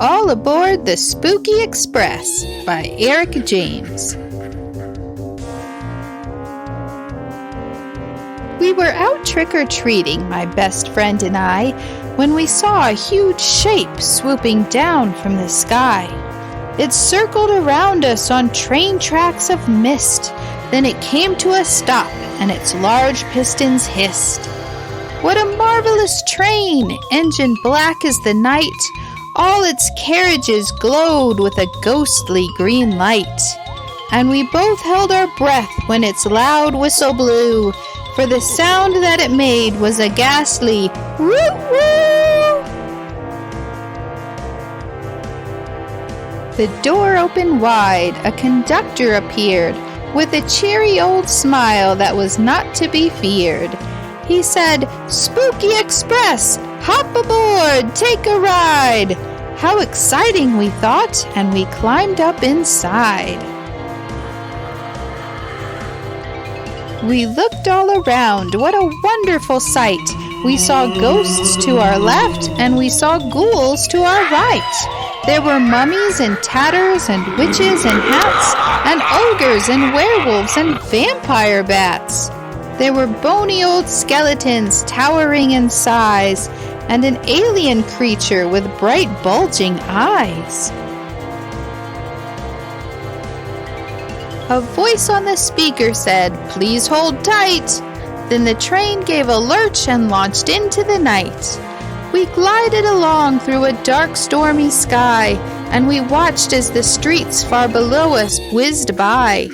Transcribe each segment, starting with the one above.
All Aboard the Spooky Express by Eric James. We were out trick-or-treating, my best friend and I, when we saw a huge shape swooping down from the sky. It circled around us on train tracks of mist. Then it came to a stop, and its large pistons hissed. What a marvelous train! Engine black as the night. All its carriages glowed with a ghostly green light. And we both held our breath when its loud whistle blew, for the sound that it made was a ghastly woo-woo! The door opened wide. A conductor appeared with a cheery old smile that was not to be feared. He said, "Spooky Express, hop aboard, take a ride." How exciting, we thought, and we climbed up inside. We looked all around. What a wonderful sight! We saw ghosts to our left, and we saw ghouls to our right. There were mummies and tatters and witches and hats and ogres and werewolves and vampire bats. There were bony old skeletons towering in size and an alien creature with bright bulging eyes. A voice on the speaker said, "Please hold tight." Then the train gave a lurch and launched into the night. We glided along through a dark, stormy sky, and we watched as the streets far below us whizzed by.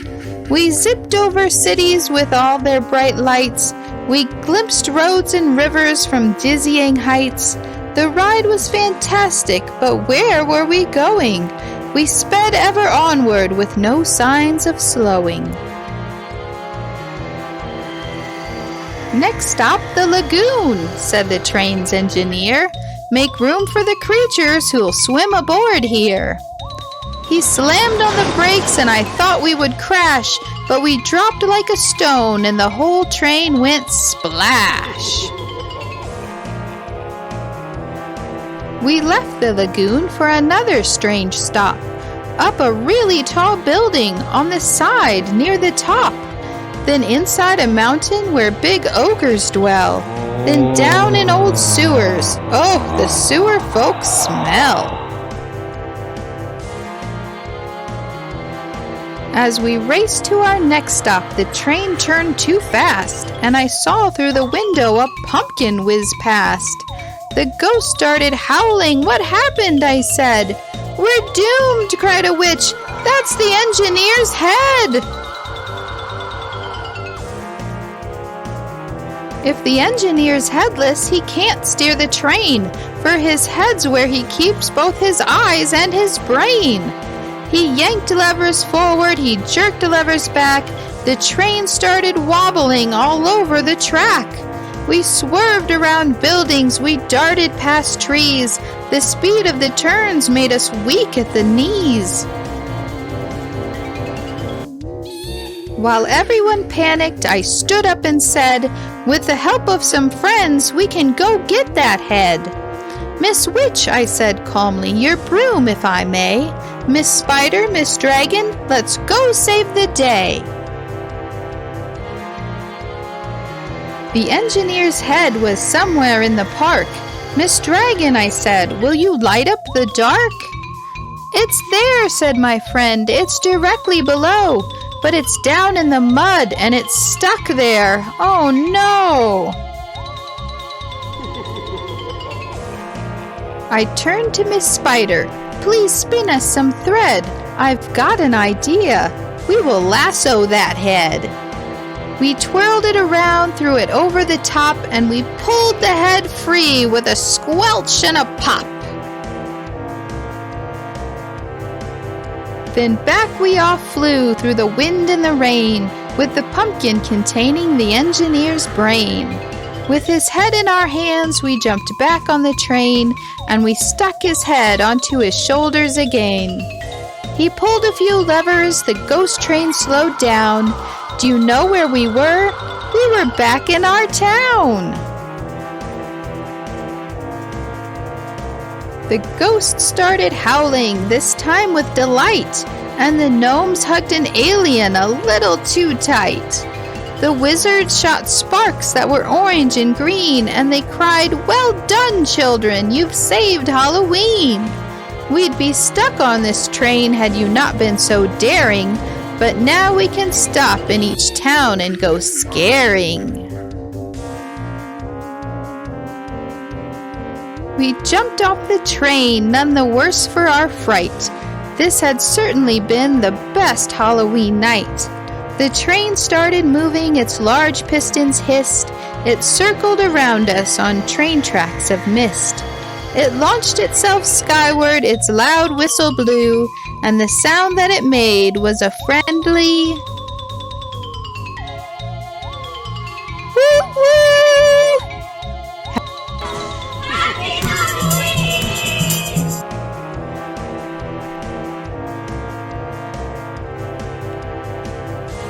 We zipped over cities with all their bright lights. We glimpsed roads and rivers from dizzying heights. The ride was fantastic, but where were we going? We sped ever onward with no signs of slowing. "Next stop, the lagoon," said the train's engineer. "Make room for the creatures who'll swim aboard here." He slammed on the brakes and I thought we would crash, but we dropped like a stone and the whole train went splash. We left the lagoon for another strange stop. Up a really tall building on the side near the top. Then inside a mountain where big ogres dwell. Then down in old sewers. Oh, the sewer folks smell. As we raced to our next stop, the train turned too fast, and I saw through the window a pumpkin whiz past. The ghost started howling. "What happened?" I said. "We're doomed," cried a witch. "That's the engineer's head." If the engineer's headless, he can't steer the train, for his head's where he keeps both his eyes and his brain. He yanked levers forward, he jerked levers back. The train started wobbling all over the track. We swerved around buildings, we darted past trees. The speed of the turns made us weak at the knees. While everyone panicked, I stood up and said, "With the help of some friends, we can go get that head." "Miss Witch," I said calmly, "your broom, if I may. Miss Spider, Miss Dragon, let's go save the day." The engineer's head was somewhere in the park. "Miss Dragon," I said, "will you light up the dark?" "It's there," said my friend. "It's directly below. But it's down in the mud and it's stuck there. Oh no!" I turned to Miss Spider. "Please spin us some thread. I've got an idea. We will lasso that head." We twirled it around, threw it over the top, and we pulled the head free with a squelch and a pop. Then back we all flew through the wind and the rain, with the pumpkin containing the engineer's brain. With his head in our hands, we jumped back on the train, and we stuck his head onto his shoulders again. He pulled a few levers, the ghost train slowed down. Do you know where we were? We were back in our town. The ghost started howling, this time with delight, and the gnomes hugged an alien a little too tight. The wizards shot sparks that were orange and green, and they cried, "Well done, children, you've saved Halloween!" We'd be stuck on this train had you not been so daring, but now we can stop in each town and go scaring. We jumped off the train, none the worse for our fright. This had certainly been the best Halloween night. The train started moving, its large pistons hissed. It circled around us on train tracks of mist. It launched itself skyward, its loud whistle blew, and the sound that it made was a friendly woo-woo!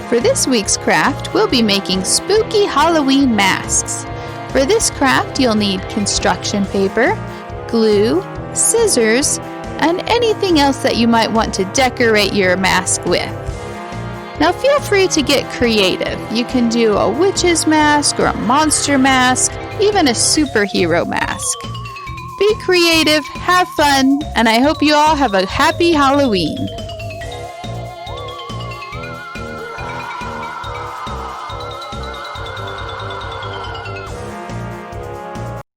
For this week's craft, we'll be making spooky Halloween masks. For this craft, you'll need construction paper, glue, scissors, and anything else that you might want to decorate your mask with. Now feel free to get creative. You can do a witch's mask or a monster mask, even a superhero mask. Be creative, have fun, and I hope you all have a happy Halloween.